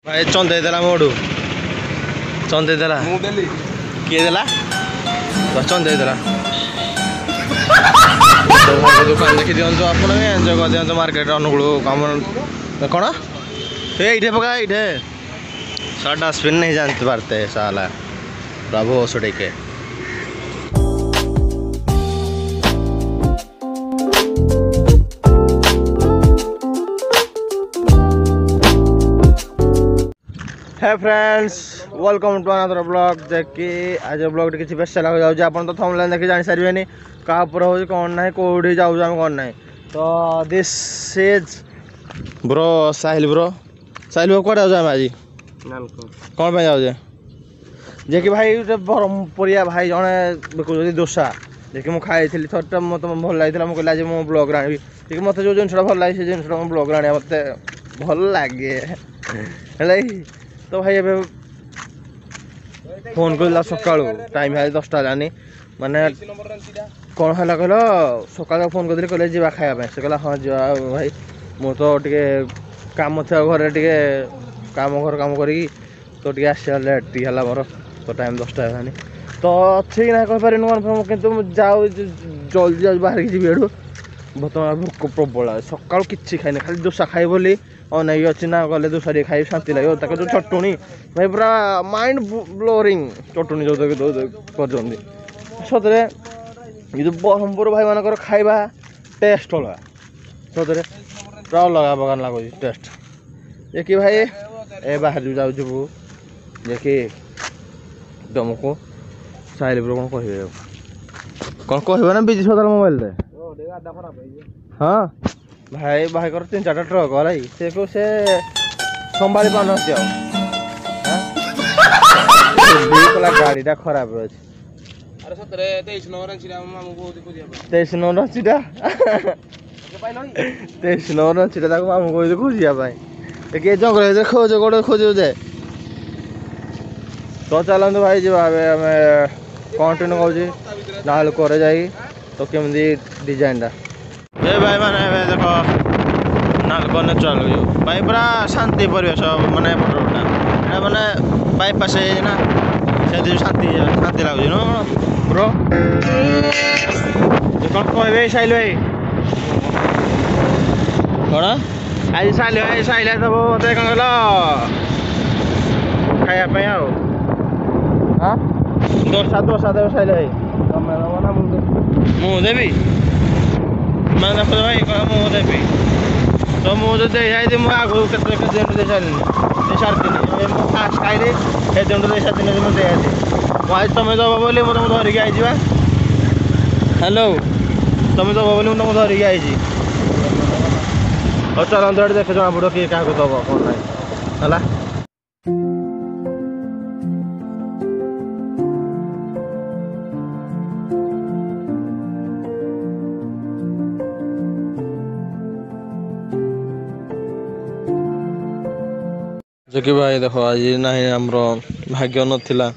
भाई चंदे देला मोडू चंदे देला किए देला चंदे देला तो दुकान देखी दिंतु आप एंजय कर दिखाँ मार्केट अनुकूल कम कौन ये पका ये सारा डस्टबिन नहीं जानते पारते साला प्रभु ओसुटे के hey friends welcome to another blog देखी आज ब्लॉग किसी स्पेशल हो जाऊँ आप तो थंबनेल देखि जानी सारे क्या हो कौन ना कौटी जाऊँ आम कौन ना तो दिस इज ब्रो साहिल कौटे जाऊँ आज कौन पे जाऊे जे कि भाई ब्रह्मपुरिया भाई जड़े बिकुच दोसा जे कि मुझे खाई थोड़ा मत भल लगी मुझे कहला मो ब्लॉग आनी कि मत जो जिनसा भल लगे जिन ब्लॉग आने मत भल लगे तो भाई ए फोन कर सका टाइम है 10टा जानी माने कौन है कहल सका फोन कर कहले जा खायापे से कहला हाँ जा भाई मु तो टे कम थे घर टे कम घर कम करी तो टे आस लेट है मोर तो टाइम 10टा जानी तो अच्छी ना कहीपर कन्फर्म कितु जाऊ जल्दी जाऊँ बाहर जी बर्तमान भोक प्रबल सका कि खाई खाली दोसा खाई बोली अनेक अच्छी ना गले दोसा टे खाई शांति लगे तक जो चटुणी भाई पूरा माइंड ब्लोरिंग चटुणी जो कर सतरे ये जो ब्रह्मपुर भाई मानकर खाइबा टेस्ट अलग सतरे पूरा अलग बगान लगुच टेस्ट ये कि भाई ए बाहर जो जाऊँ देखी तुमको साहिल कौन कह ना बिजी सदाल मोबाइल हाँ भाई भाई कर 3-4टा ट्रक है से को से संभाली पाना गाड़ीटा खराब रही 23 नंबर सीटा 23 नंबर सीटा मामू कह खोजापी किए जंगल खोज गोटे खोजु जे तो चलते भाई जी आम कंटिन्यू करुँच ना करे जा तो केमी डिजाइन ए भाई माने देख नालको नेचुराल व्यू भाई पूरा शांति परिवेश माने माने बाईपास ना से शांति शांति लगुच ना ब्रो कौन कह साहिल भाई कौन आज साहिल दब मत कौन कह खायापी हाँ दोसा देव साहिल भाई मुझे देवी मैं देख भाई कह मुझे देवी तो मुझे दे जाए मुझे आगू के दे सारी फास्ट खाई से दिन दे सारी मुझे आज तुम दब बोली मुझे धरिकी आई हेलो तुम दब बोली मुझे धरिकी आई और चलते देखे जना पड़ो किए क्या दब कौन ना है जो कि भाई देखो आज ना आमर भाग्य नाला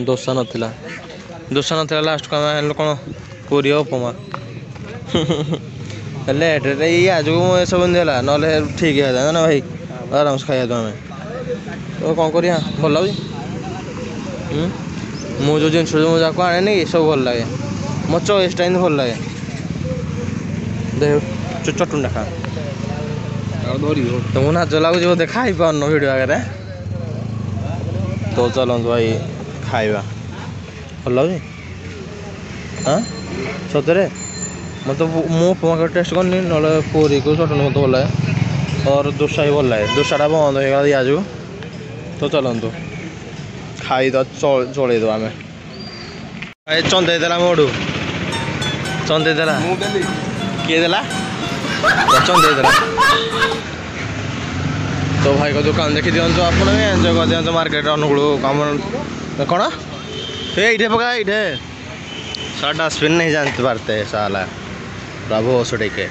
दोसा नाला लास्ट को आम कौन पूरी उपमा लेट ये आज सब देला ना ठीक है ना भाई आराम से खाया आम तो कौन कर भल लगे मुझे जिन मुझे आने कि सब भल लगे मो चॉइसटा भल लगे देख चटुंडा खा तुमको नाच लगुच बोधे खाई पान भिड आगे तो चलते भाई खाइबा भल लगे हाँ सतरे मतलब मो उपमा टेस्ट करनी ना पूरी को चटनी मत भल लगे और दोसा भी भल लगे दोसाटा बंद हो आज तो चलतु खाई चल आम भाई चंदे देला मोडू चंदे देला किए देला चंदे देला तो भाई को दुकान देखी दिंतु आप एंजय कर दिखाँ मार्केट अनुकूल कम कौन ये पका ये सारा डस्टबिन नहीं जानते पारते साला प्रभु ओसुटे के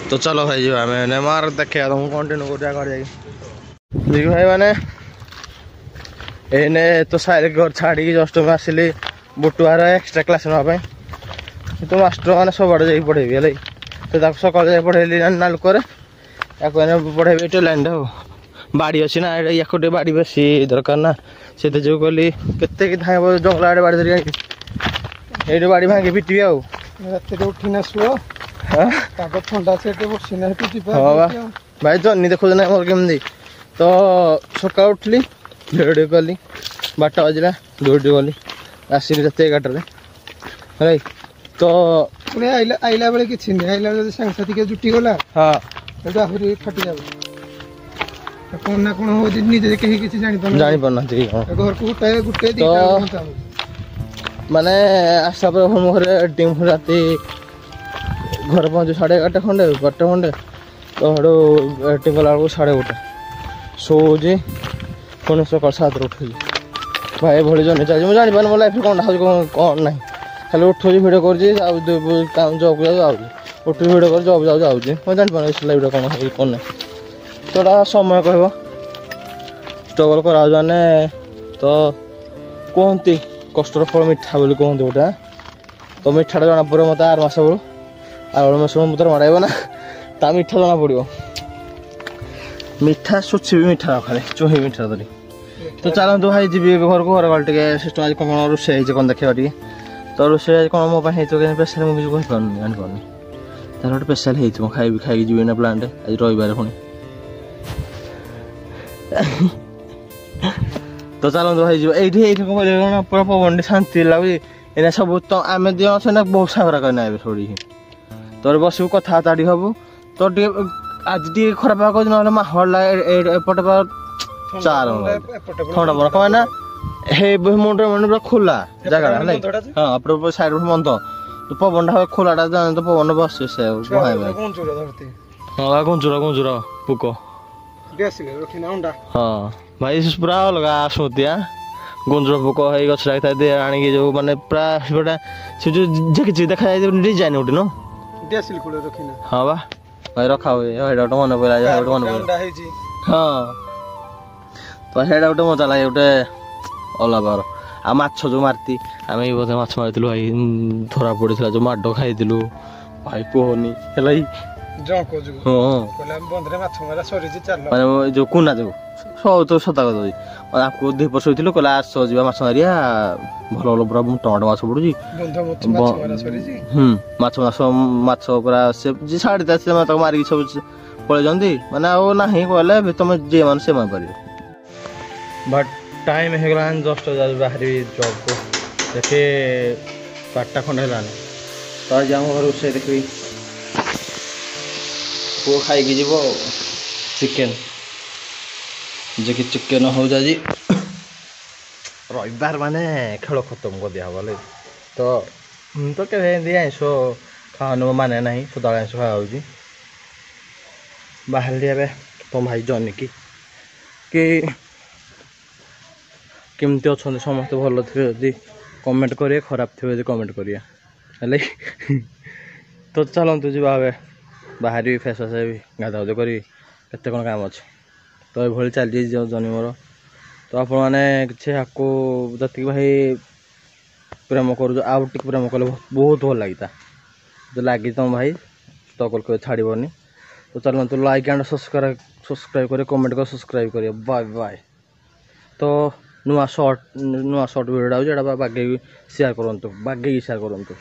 तो चलो भाई जी आम मार देखे तुम कंटिन्यू कर देखिए भाई मैंने एने तो सारे घर छाड़ी जस्ट मैं आसली बुटुआर एक्सट्रा क्लास नापी तो मास्टर मैंने सब आड़े जा पढ़ेबी है तो सकाल जा पढ़ेली नालुक ୟାକୁ ଏଇନା ପଢ଼େଇବି ଏଇଠି ଲାଇନ୍ଟା ଆଉ ବାଡ଼ି ଅଛି ନା ୟାକୁ ଟିକେ ବାଡ଼ି ବେଶୀ ଦରକାର ନା ସେଇଟା ଯୋଉ କହିଲି କେତେ ଧାଇଁବ ଜଙ୍ଗଲ ଆଡ଼େ ବାଡ଼ି ଧରିକି ଆଣିକି ଏଇଠି ବାଡ଼ି ଭାଙ୍ଗି ପିଟିବି ଆଉ ରାତିରେ ଉଠିନା ଶୁଅ ପାଗ ଥଣ୍ଡା ସେଠି ବସିନା ସେଠି ଯିବା ହଁ ବା ଭାଇ ଜହ୍ନି ଦେଖୁଛ ନା ମୋର କେମିତି ତ ସକାଳୁ ଉଠିଲି ଦୌଡ଼ି କଲି 12ଟା ବାଜିଲା ଦୌଡ଼ି ଗଲି ଆସିଲି ରାତି 11ଟାରେ ଭାଇ ତ ପୁଣି ଆଇଲା ବେଳେ କିଛି ନାହିଁ ଆଇଲା ବେଳେ ଯଦି ସାଙ୍ଗେ ସାଥି ଜୁଟି ଗଲା ହଁ ସେଠୁ ଆହୁରି ଫାଟି ଯାଉଛି କଣ ନା କଣ ହଉଛି ନିଜେ କେହି କିଛି ଜାଣିପାରୁନାହାନ୍ତି ଘରକୁ ଗୋଟେ ଦିଟା ମାନେ ଆସିଲା ପରେ ମୋ ଘରେ ଟିମ୍ ରାତି ଘରେ ପହଞ୍ଚୁ 11:30 ଖଣ୍ଡେ 12ଟା ଖଣ୍ଡେ ତ ସେଠୁ ଟିମ୍ ଗଲା ବେଳକୁ 1:30 ଶୋଉଛି ପୁଣି ସକାଳ 7ରେ ଉଠୁଛି ଭାଇ ଏଭଳି ଜର୍ଣ୍ଣି ଚାଲିଛି ମୁଁ ଜାଣିପାରୁନି ମୋ ଲାଇଫ୍ରେ କ'ଣ ହେଉଛି କ'ଣ ନାହିଁ ଖାଲି ଉଠୁଛି ଭିଡ଼ିଓ କରୁଛି ଆଉ ଜବ୍କୁ ଯାଉଛି ଉଠୁଛି ଭିଡ଼ିଓ କରୁଛି ଜବ୍ ଯାଉଛି ମୁଁ ଜାଣିପାରୁନି ସେ ଲାଇଫ୍ରେ କ'ଣ ହେଉଛି କ'ଣ ନାହିଁ ତ ଏଇଟା ସମୟ କହିବ ଷ୍ଟ୍ରଗଲ୍ କରାହେଉଛି ମାନେ ତ କୁହନ୍ତି କଷ୍ଟର ଫଳ ମିଠା ବୋଲି କୁହନ୍ତି ଗୋଟେ ତ ମିଠାଟା ଜଣା ପଡ଼ିବ ମୋତେ 6 ମାସ ବେଳୁ 6 ମାସ ମୋତେ ମାଡ଼ାଇବ ନା ତା ମିଠା ଜଣା ପଡ଼ିବ ମିଠା ସୁଚି ବି ମିଠା ଖାଲି ଚୁହି ମିଠା ଧରି ତ ଚାଲନ୍ତୁ ଭାଇ ଯିବି ଏବେ ଘରକୁ ଘର ଗଲେ ଟିକେ ସିଷ୍ଟମ୍ ଆଜି କ'ଣ ରୋଷେଇ ହେଇଛି କ'ଣ ଦେଖିବା ଟିକେ ତ ରୋଷେଇ ଆଜି କ'ଣ ମୋ ପାଇଁ ହେଇଥିବ କିନ୍ତୁ ସ୍ପେଶାଲ୍ ମୁଁ କିଛି କହିପାରୁନି ଜାଣିପାରୁନି ତାହେଲେ ଗୋଟେ ସ୍ପେଶାଲ୍ ହେଇଥିବ ଖାଇକି ଯିବି ନା ପ୍ଲାଣ୍ଟ ଆଜି ରବିବାର ପୁଣି ତ ଚାଲନ୍ତୁ ଭାଇ ଯିବ ଏଇଠି କ'ଣ କହିଲେ ପୁରା ପବନଟି ଶାନ୍ତି ଲାଗୁଛି ଏଇନା ସବୁ ତ ଆମେ ଦୁଇ ଜଣ ଅଛୁ ନା ବହୁତ ସାଙ୍ଗରା କହିନା ଏବେ ସବୁଠି ତୋର ବସିବୁ କଥାବାର୍ତ୍ତା ଟିକେ ହବୁ ତ ଟିକେ ଆଜି ଟିକେ ଖରାପ ପାଗ କରୁଛି ନହେଲେ ମାହୋଲଟା ଏପଟେ ଚାର ଥଣ୍ଡା ପଡା କ'ଣ ନା ହେ ମୁଣ୍ଡ ପୁରା ଖୋଲା ଜାଗାଟା ହେଲା ହଁ ପୁରା ସାଇଡ୍ ମନ୍ଦ ପବନଟା ଖୋଲାଟା ଜାଣେ ତ ପବନ ବସିବ ସେ ହଁ ଗୁଞ୍ଜୁରା ପୋକ ହଁ ଭାଇ ପୁରା ଅଲଗା ସ୍ମୃତି ଗୁଞ୍ଜୁର ପୋକ ହେଇ ଗଛ ଲାଗିଥାଏ ଆଣିକି ଯୋଉ ମାନେ ପୁରା ସେଟା ସେ ଯୋଉ ଝିକି ଦେଖାଯାଏ ଡିଜାଇନ୍ ଗୋଟେ ନ ହଁ ବା ଭାଇ ରଖା ହୁଏ ସେଇଟା ଗୋଟେ ମନେ ପଡ଼ିଲା ହଁ ତ ସେଇଟା ଗୋଟେ ମଜା ଲାଗେ ଗୋଟେ ଅଲଗା ପ୍ରକାର ଆଉ ମାଛ ଯୋଉ ମାରିତି ଆମେ ଏଇ ବୋଧେ ମାଛ ମାରିଥିଲୁ ଭାଇ ଧରା ପଡ଼ିଥିଲା ଯୋଉ ମାଡ଼ ଖାଇଥିଲୁ ଭାଇ କୁହନି ହେଲା ମାନେ ଯୋଉ କୁନା ଯୋଉ ସବୁ ତ ସତା କଥା ଆକୁ ଦିପର ଶୋଇଥିଲୁ କହିଲା ଆସ ଯିବା ମାଛ ମାରିବା ଭଲ ଭଲ ପୁରା ଟମାଟୋ ମାଛ ପଡୁଛି ମାଛ ପୁରା ସେ ଛାଡ଼ି ସେମାନେ ତାକୁ ମାରିକି ସବୁ ପଳେଇଛନ୍ତି ମାନେ ଆଉ ନାହିଁ କହିଲେ ତମେ ଯିଏ ମାନେ ସେମାନେ ପାରିବ ବଟ୍ ଟାଇମ୍ ହେଇଗଲାଣି ଜଷ୍ଟ ବାହାରିବି ଜବ୍କୁ ଦେଖି 12ଟା ଖଣ୍ଡେ ହେଲାଣି ତ ଆଜି ଆମ ଘରେ ରୋଷେଇ ଦେଖିବି ପୁଅ ଖାଇକି ଯିବ ଚିକେନ୍ ଯେ କି ଚିକେନ୍ ହେଉଛି ଆଜି ରବିବାର ମାନେ ଖେଳ ଖତମ କରିଦିଆ ହବ ହେଲେ ତ କେବେ ଏମିତି ଆଇଁଷ ଖାওয়ানো ମାନେ ନାହିଁ ସଦାବେଳେ ଆଇଁଷ ଖାওয়া ହେଉଛି ବାହାରିଲି ଏବେ ତୁମ ଭାଇ ଜନି କି କେମିତି ଅଛନ୍ତି ସମସ୍ତେ ଭଲ ଥିବେ ଯଦି କମେଣ୍ଟ କରିବେ ଖରାପ ଥିବେ ଯଦି କମେଣ୍ଟ କରିବା ହେଲେ ତ ଚାଲନ୍ତୁ ଯିବା ଏବେ ବାହାରିବି ଫେସ୍ ଫାସ୍ ହେବି ଗାଧାଗାଧି କରିବି କେତେ କ'ଣ କାମ ଅଛି ତ ଏଭଳି ଚାଲିଛି ଜନି ମୋର ତ ଆପଣମାନେ କିଛି ଆକୁ ଯେତିକି ଭାଇ ପ୍ରେମ କରୁଛ ଆଉ ଟିକେ ପ୍ରେମ କଲେ ବହୁତ ଭଲ ଲାଗିତା ଯଦି ଲାଗିଛି ତୁମ ଭାଇ ଷ୍ଟଗଲ୍ କେବେ ଛାଡ଼ିବନି ତ ଚାଲନ୍ତୁ ଲାଇକ୍ ଆଣ୍ଡ ସବସ୍କ୍ରାଇବ୍ କରି କମେଣ୍ଟ କରି ସବସ୍କ୍ରାଇବ୍ କରିବେ ବାଏ ବାଏ ତ ନୂଆ ସର୍ଟ ଭିଡ଼ିଓଟା ହେଉଛି ଏଇଟା ବାଗେଇକି ସେୟାର କରନ୍ତୁ